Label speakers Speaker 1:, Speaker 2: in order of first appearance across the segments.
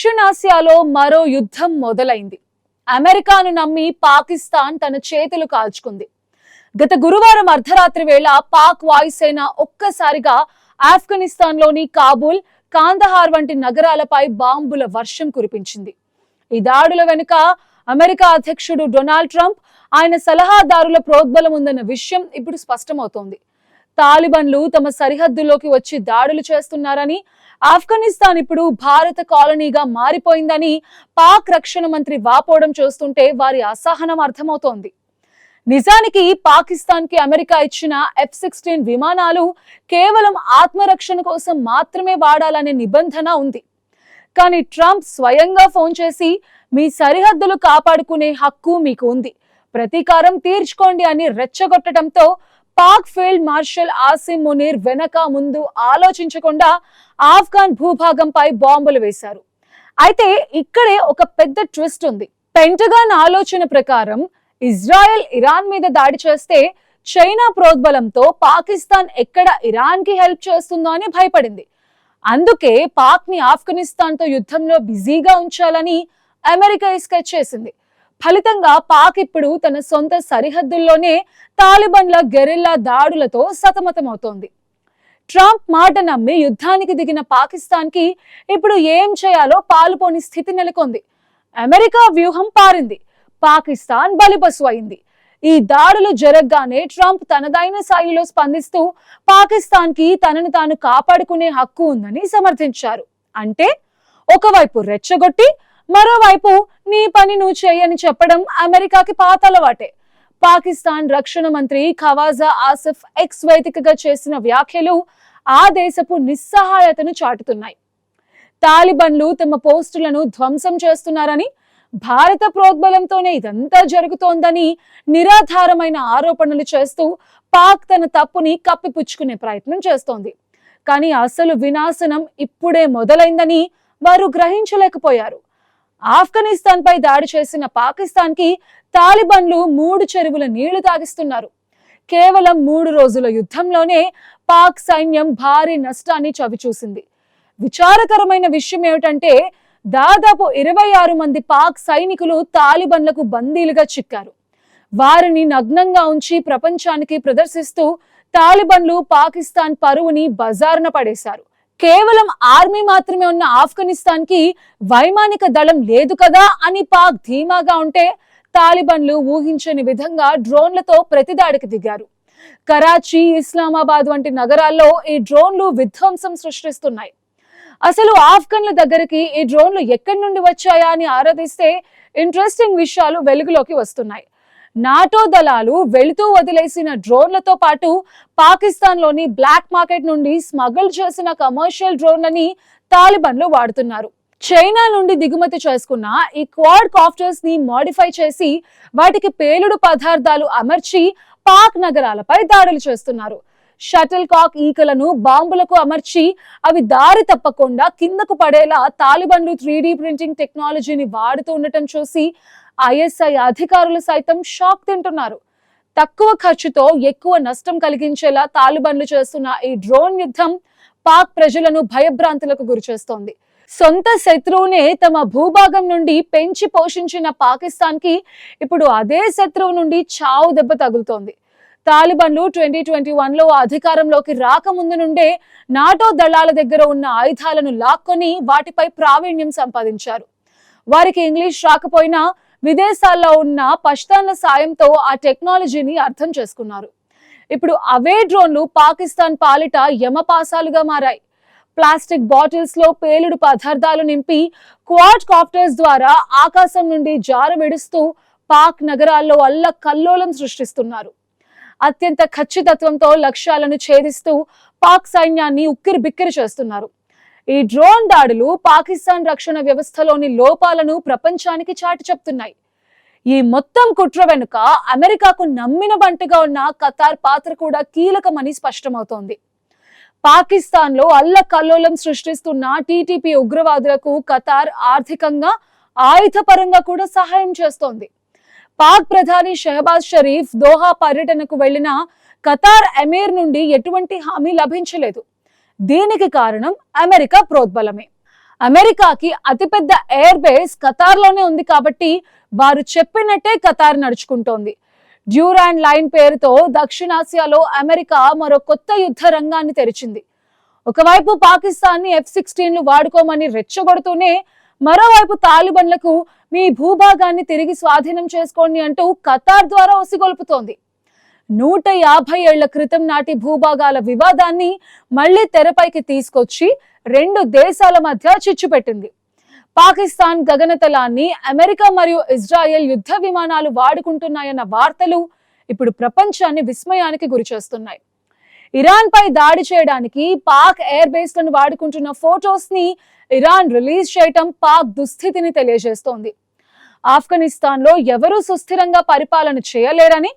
Speaker 1: దక్షిణాసియాలో మరో యుద్ధం మొదలైంది. అమెరికాను నమ్మి పాకిస్తాన్ తన చేతులు కాల్చుకుంది. గత గురువారం అర్ధరాత్రి వేళ పాక్ వాయుసేన ఒక్కసారిగా ఆఫ్ఘనిస్తాన్లోని కాబూల్, కాందహార్ వంటి నగరాలపై బాంబుల వర్షం కురిపించింది. ఈ దాడుల వెనుక అమెరికా అధ్యక్షుడు డొనాల్డ్ ట్రంప్, ఆయన సలహాదారుల ప్రోద్బలం ఉందన్న విషయం ఇప్పుడు స్పష్టమవుతోంది. తాలిబన్లు తమ సరిహద్దుల్లోకి వచ్చి దాడులు చేస్తున్నారని, ఆఫ్ఘనిస్తాన్ ఇప్పుడు భారత కాలనీగా మారిపోయిందని పాక్ రక్షణ మంత్రి వాపోవడం చూస్తుంటే వారి అసహనం అర్థమవుతోంది. నిజానికి పాకిస్తాన్ కి అమెరికా ఇచ్చిన F-16 విమానాలు కేవలం ఆత్మరక్షణ కోసం మాత్రమే వాడాలనే నిబంధన ఉంది. కానీ ట్రంప్ స్వయంగా ఫోన్ చేసి మీ సరిహద్దులు కాపాడుకునే హక్కు మీకు ఉంది, ప్రతీకారం తీర్చుకోండి అని రెచ్చగొట్టడంతో పాక్ ఫీల్డ్ మార్షల్ ఆసిమ్ మునీర్ వెనక ముందు ఆలోచించకుండా ఆఫ్ఘన్ భూభాగంపై బాంబులు వేశారు. అయితే ఇక్కడే ఒక పెద్ద ట్విస్ట్ ఉంది. పెంటగాన్ ఆలోచన ప్రకారం ఇజ్రాయెల్ ఇరాన్ మీద దాడి చేస్తే చైనా ప్రోద్బలంతో పాకిస్తాన్ ఎక్కడ ఇరాన్ కి హెల్ప్ చేస్తుందో అని భయపడింది. అందుకే పాక్ ని ఆఫ్ఘనిస్తాన్ తో యుద్ధంలో బిజీగా ఉంచాలని అమెరికా స్కెచ్ చేసింది. ఫలితంగా పాక్ ఇప్పుడు తన సొంత సరిహద్దుల్లోనే తాలిబన్ల గెరిల్లా దాడులతో సతమతమవుతోంది. ట్రంప్ మాట నమ్మి యుద్ధానికి దిగిన పాకిస్తాన్ కి ఇప్పుడు ఏం చేయాలో పాలుపోని స్థితి నెలకొంది. అమెరికా వ్యూహం పారింది, పాకిస్తాన్ బలిపశు అయింది. ఈ దాడులు జరగగానే ట్రంప్ తనదైన శైలిలో స్పందిస్తూ పాకిస్తాన్ కి తనను తాను కాపాడుకునే హక్కు ఉందని సమర్థించారు. అంటే ఒకవైపు రెచ్చగొట్టి మరోవైపు నీ పని నువ్వు చేయని చెప్పడం అమెరికాకి పాతలవాటే. పాకిస్తాన్ రక్షణ మంత్రి ఖవాజా ఆసిఫ్ ఎక్స్ వేదికగా చేసిన వ్యాఖ్యలు ఆ దేశపు నిస్సహాయతను చాటుతున్నాయి. తాలిబన్లు తమ పోస్టులను ధ్వంసం చేస్తున్నారని, భారత ప్రోద్బలంతోనే ఇదంతా జరుగుతోందని నిరాధారమైన ఆరోపణలు చేస్తూ పాక్ తన తప్పుని కప్పిపుచ్చుకునే ప్రయత్నం చేస్తోంది. కానీ అసలు వినాశనం ఇప్పుడే మొదలైందని వారు గ్రహించలేకపోయారు. ఆఫ్ఘనిస్తాన్ పై దాడి చేసిన పాకిస్తాన్ కి తాలిబన్లు 3 చెరువుల నీళ్లు తాగిస్తున్నారు. కేవలం 3 రోజుల యుద్ధంలోనే పాక్ సైన్యం భారీ నష్టాన్ని చవిచూసింది. విచారకరమైన విషయం ఏమిటంటే దాదాపు 26 మంది పాక్ సైనికులు తాలిబన్లకు బందీలుగా చిక్కారు. వారిని నగ్నంగా ఉంచి ప్రపంచానికి ప్రదర్శిస్తూ తాలిబన్లు పాకిస్తాన్ పరువుని బజారున పడేశారు. కేవలం ఆర్మీ మాత్రమే ఉన్న ఆఫ్ఘనిస్తాన్ కి వైమానిక దళం లేదు కదా అని పాక్ ధీమాగా ఉంటే, తాలిబన్లు ఊహించని విధంగా డ్రోన్లతో ప్రతిదాడికి దిగారు. కరాచీ, ఇస్లామాబాద్ వంటి నగరాల్లో ఈ డ్రోన్లు విధ్వంసం సృష్టిస్తున్నాయి. అసలు ఆఫ్ఘన్ల దగ్గరికి ఈ డ్రోన్లు ఎక్కడి నుండి వచ్చాయా అని ఆరాధిస్తే ఇంట్రెస్టింగ్ విషయాలు వెలుగులోకి వస్తున్నాయి. నాటో దళాలు వెళుతూ వదిలేసిన డ్రోన్లతో పాటు పాకిస్తాన్ లోని బ్లాక్ మార్కెట్ నుండి స్మగుల్ చేసిన కమర్షియల్ డ్రోన్లని తాలిబన్లు వాడుతున్నారు. చైనా నుండి దిగుమతి చేసుకున్న ఈ క్వాడ్ కాప్టర్స్ ని మోడిఫై చేసి వాటికి పేలుడు పదార్థాలు అమర్చి పాక్ నగరాలపై దాడులు చేస్తున్నారు. షటిల్ కాక్ ఈకలను బాంబులకు అమర్చి అవి దారి తప్పకుండా కిందకు పడేలా తాలిబన్లు 3D ప్రింటింగ్ టెక్నాలజీని వాడుతూ ఉండటం చూసి ISI అధికారులు సైతం షాక్ తింటున్నారు. తక్కువ ఖర్చుతో ఎక్కువ నష్టం కలిగించేలా తాలిబన్లు చేస్తున్న ఈ డ్రోన్ యుద్ధం పాక్ ప్రజలను భయభ్రాంతులకు గురిచేస్తోంది. సొంత శత్రువునే తమ భూభాగం నుండి పెంచి పోషించిన పాకిస్తాన్ కి ఇప్పుడు అదే శత్రువు నుండి చావు దెబ్బ తగులుతోంది. తాలిబన్లు 2021లో అధికారంలోకి రాకముందు నుండే నాటో దళాల దగ్గర ఉన్న ఆయుధాలను లాక్కొని వాటిపై ప్రావీణ్యం సంపాదించారు. వారికి ఇంగ్లీష్ రాకపోయినా విదేశాల్లో ఉన్న పష్తాన్ల సాయంతో ఆ టెక్నాలజీని అర్థం చేసుకున్నారు. ఇప్పుడు అవే డ్రోన్లు పాకిస్తాన్ పాలిట యమపాసాలుగా మారాయి. ప్లాస్టిక్ బాటిల్స్ లో పేలుడు పదార్థాలు నింపి క్వాడ్ కాప్టర్స్ ద్వారా ఆకాశం నుండి జార విడుస్తూ పాక్ నగరాల్లో అల్లకల్లోలం సృష్టిస్తున్నారు. అత్యంత ఖచ్చితత్వంతో లక్ష్యాలను ఛేదిస్తూ పాక్ సైన్యాన్ని ఉక్కిరి బిక్కిరి చేస్తున్నారు. ఈ డ్రోన్ దాడులు పాకిస్తాన్ రక్షణ వ్యవస్థలోని లోపాలను ప్రపంచానికి చాటి చెప్తున్నాయి. ఈ మొత్తం కుట్ర వెనుక అమెరికాకు నమ్మిన బంటుగా ఉన్న ఖతార్ పాత్ర కూడా కీలకమని స్పష్టమవుతోంది. పాకిస్తాన్ లో అల్లకల్లోలం సృష్టిస్తున్న TTP ఉగ్రవాదులకు ఖతార్ ఆర్థికంగా, ఆయుధపరంగా కూడా సహాయం చేస్తోంది. పాక్ ప్రధాని షెహబాజ్ షరీఫ్ దోహా పర్యటనకు వెళ్లిన ఖతార్ ఎమీర్ నుండి ఎటువంటి హామీ లభించలేదు. దీనికి కారణం అమెరికా ప్రోద్బలమే. అమెరికాకి అతిపెద్ద ఎయిర్ బేస్ ఖతార్లోనే ఉంది కాబట్టి వారు చెప్పినట్టే ఖతార్ నడుచుకుంటోంది. డ్యూరాండ్ లైన్ పేరుతో దక్షిణాసియాలో అమెరికా మరో కొత్త యుద్ధ రంగాన్ని తెరిచింది. ఒకవైపు పాకిస్తాన్ ని F-16లు వాడుకోమని రెచ్చగొడుతూనే మరోవైపు తాలిబన్లకు మీ భూభాగాన్ని తిరిగి స్వాధీనం చేసుకోండి అంటూ ఖతార్ ద్వారా ఒసిగొల్పుతోంది. 150 ఏళ్ల క్రితం నాటి భూభాగాల వివాదాన్ని మళ్లీ తెరపైకి తీసుకొచ్చి రెండు దేశాల మధ్య చిచ్చు పెట్టింది. పాకిస్తాన్ గగనతలాన్ని అమెరికా మరియు ఇజ్రాయెల్ యుద్ధ విమానాలు వాడుకుంటున్నాయన్న వార్తలు ఇప్పుడు ప్రపంచాన్ని విస్మయానికి గురిచేస్తున్నాయి. ఇరాన్ పై దాడి చేయడానికి పాక్ ఎయిర్ బేస్ లను వాడుకుంటున్న ఫోటోస్ ని ఇరాన్ రిలీజ్ చేయటం పాక్ దుస్థితిని తెలియజేస్తోంది. ఆఫ్ఘనిస్తాన్ లో ఎవరూ సుస్థిరంగా పరిపాలన చేయలేరని,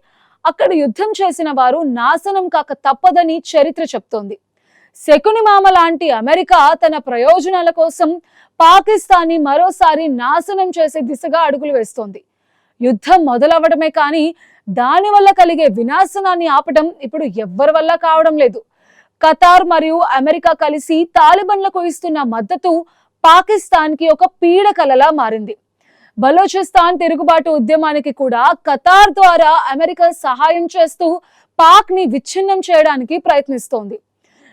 Speaker 1: అక్కడ యుద్ధం చేసిన వారు నాశనం కాక తప్పదని చరిత్ర చెప్తోంది. శకునిమామ లాంటి అమెరికా తన ప్రయోజనాల కోసం పాకిస్తాన్ ని మరోసారి నాశనం చేసే దిశగా అడుగులు వేస్తోంది. యుద్ధం మొదలవడమే కానీ దాని వల్ల కలిగే వినాశనాన్ని ఆపడం ఇప్పుడు ఎవ్వరి వల్ల కావడం లేదు. ఖతార్ మరియు అమెరికా కలిసి తాలిబన్లకు ఇస్తున్న మద్దతు పాకిస్తాన్ కి ఒక పీడకలలా మారింది. బలోచిస్తాన్ తిరుగుబాటు ఉద్యమానికి కూడా ఖతార్ ద్వారా అమెరికా సహాయం చేస్తూ పాక్ ని విచ్ఛిన్నం చేయడానికి ప్రయత్నిస్తోంది.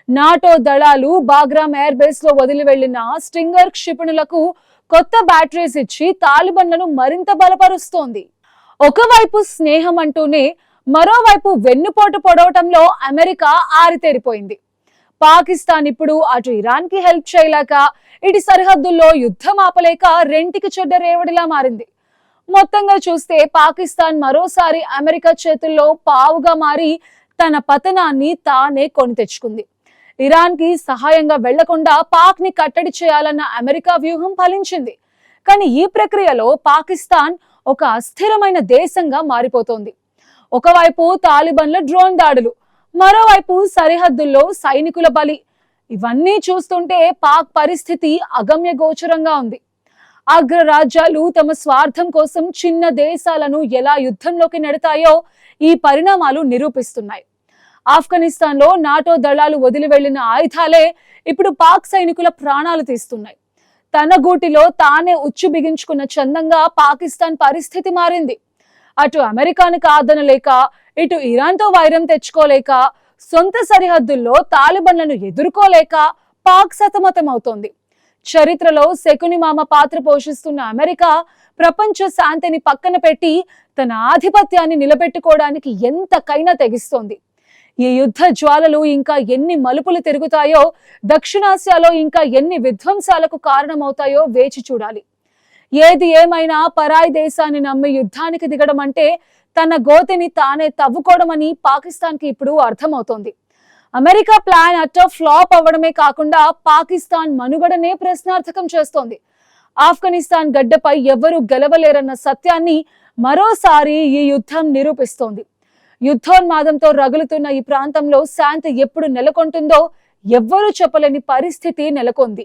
Speaker 1: నాటో దళాలు బాగ్రామ్ ఎయిర్ బేస్ లో వదిలి వెళ్లిన స్టింగర్ క్షిపణులకు కొత్త బ్యాటరీస్ ఇచ్చి తాలిబన్లను మరింత బలపరుస్తోంది. ఒకవైపు స్నేహం అంటూనే మరోవైపు వెన్నుపోటు పొడవటంలో అమెరికా ఆరితేరిపోయింది. పాకిస్తాన్ ఇప్పుడు అటు ఇరాన్ కి హెల్ప్ చేయలేక, ఇటు సరిహద్దుల్లో యుద్ధం ఆపలేక రెంటికి చెడ్డ రేవడిలా మారింది. మొత్తంగా చూస్తే పాకిస్తాన్ మరోసారి అమెరికా చేతుల్లో పావుగా మారి తన పతనాన్ని తానే కొని తెచ్చుకుంది. ఇరాన్ కి సహాయంగా వెళ్లకుండా పాక్ ని కట్టడి చేయాలన్న అమెరికా వ్యూహం ఫలించింది. కానీ ఈ ప్రక్రియలో పాకిస్తాన్ ఒక అస్థిరమైన దేశంగా మారిపోతోంది. ఒకవైపు తాలిబన్ల డ్రోన్ దాడులు, మరోవైపు సరిహద్దుల్లో సైనికుల బలి. ఇవన్నీ చూస్తుంటే పాక్ పరిస్థితి అగమ్య గోచరంగా ఉంది. అగ్రరాజ్యాలు తమ స్వార్థం కోసం చిన్న దేశాలను ఎలా యుద్ధంలోకి నెడతాయో ఈ పరిణామాలు నిరూపిస్తున్నాయి. ఆఫ్ఘనిస్తాన్ లో నాటో దళాలు వదిలి వెళ్లిన ఆయుధాలే ఇప్పుడు పాక్ సైనికుల ప్రాణాలు తీస్తున్నాయి. తన గూటిలో తానే ఉచ్చు బిగించుకున్న చందంగా పాకిస్తాన్ పరిస్థితి మారింది. అటు అమెరికాను కాదనలేక, ఇటు ఇరాన్తో వైరం తెచ్చుకోలేక, సొంత సరిహద్దుల్లో తాలిబన్లను ఎదుర్కోలేక పాక్ సతమతమవుతోంది. చరిత్రలో శకునిమామ పాత్ర పోషిస్తున్న అమెరికా ప్రపంచ శాంతిని పక్కన పెట్టి తన ఆధిపత్యాన్ని నిలబెట్టుకోవడానికి ఎంతకైనా తెగిస్తోంది. ఈ యుద్ధ జ్వాలలు ఇంకా ఎన్ని మలుపులు తిరుగుతాయో, దక్షిణాసియాలో ఇంకా ఎన్ని విధ్వంసాలకు కారణమవుతాయో వేచి చూడాలి. ఏది ఏమైనా పరాయి దేశాన్ని నమ్మి యుద్ధానికి దిగడం అంటే తన గోతిని తానే తవ్వుకోవడం అని పాకిస్తాన్ కి ఇప్పుడు అర్థమవుతోంది. అమెరికా ప్లాన్ అట్టర్ ఫ్లాప్ అవ్వడమే కాకుండా పాకిస్తాన్ మనుగడనే ప్రశ్నార్థకం చేస్తోంది. ఆఫ్ఘనిస్తాన్ గడ్డపై ఎవరూ గెలవలేరన్న సత్యాన్ని మరోసారి ఈ యుద్ధం నిరూపిస్తోంది. యుద్ధోన్మాదంతో రగులుతున్న ఈ ప్రాంతంలో శాంతి ఎప్పుడు నెలకొంటుందో ఎవ్వరూ చెప్పలేని పరిస్థితి నెలకొంది.